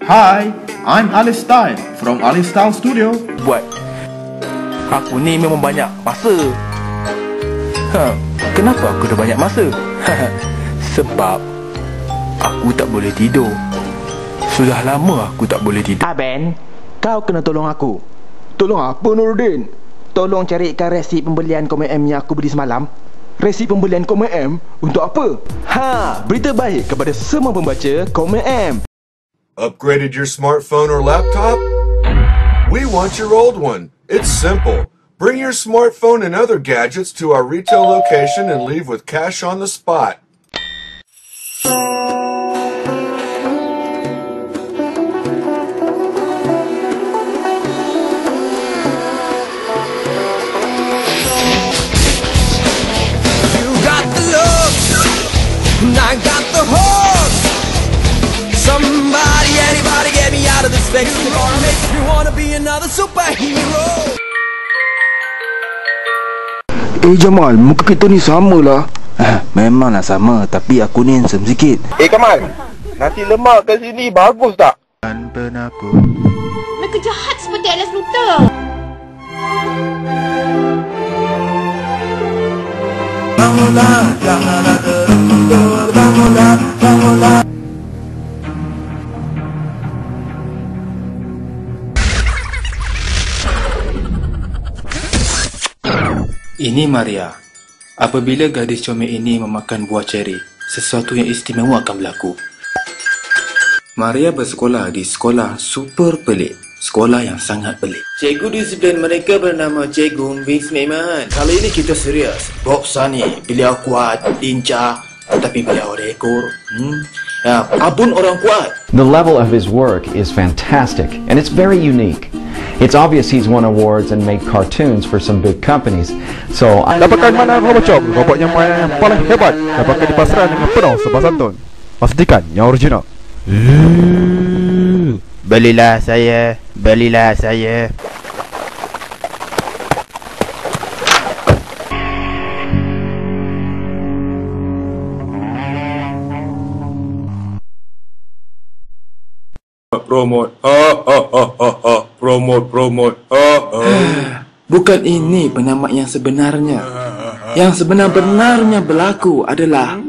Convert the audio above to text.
Hi, I'm Alice Style from Alice Style Studio. Buat aku ni memang banyak masa. Kenapa aku dah banyak masa? Sebab aku tak boleh tidur. Sudah lama aku tak boleh tidur. Ben, kau kena tolong aku. Tolong apa, Nuruddin? Tolong carikan resip pembelian Komen M yang aku beli semalam. Resip pembelian Komen M untuk apa? Berita baik kepada semua pembaca Komen M. Upgraded your smartphone or laptop? We want your old one. It's simple. Bring your smartphone and other gadgets to our retail location and leave with cash on the spot. I got the horse. Somebody, anybody, get me out of this space. Makes me wanna be another superhero. Jamal, muka kita ni sama lah. Memanglah sama, tapi aku ni handsome sikit. Kamal, nasi lemak kat sini bagus tak? Penakut. Mereka jahat seperti Alex Luthor. Bangunlah, janganlah tertidur. Bangunlah, bangunlah. Ini Maria. Apabila gadis comel ini memakan buah ceri, sesuatu yang istimewa akan berlaku. Maria bersekolah di sekolah super pelik. Sekolah yang sangat pelik. Cikgu disiplin mereka bernama Cikgu Vince McMahon. Kali ini kita serius. Bob Sunny, beliau kuat, lincah, tetapi beliau ada ekor. Abun orang kuat. The level of his work is fantastic, and it's very unique. It's obvious he's won awards and made cartoons for some big companies. So, dapatkan mana Robocop, robot yang paling hebat, dapatkan di pasaran dengan penuh sopan santun. Pastikan yang original. Belilah saya, belilah saya. Promote. Promote. Bukan ini penamat yang sebenarnya. Yang sebenar-benarnya berlaku adalah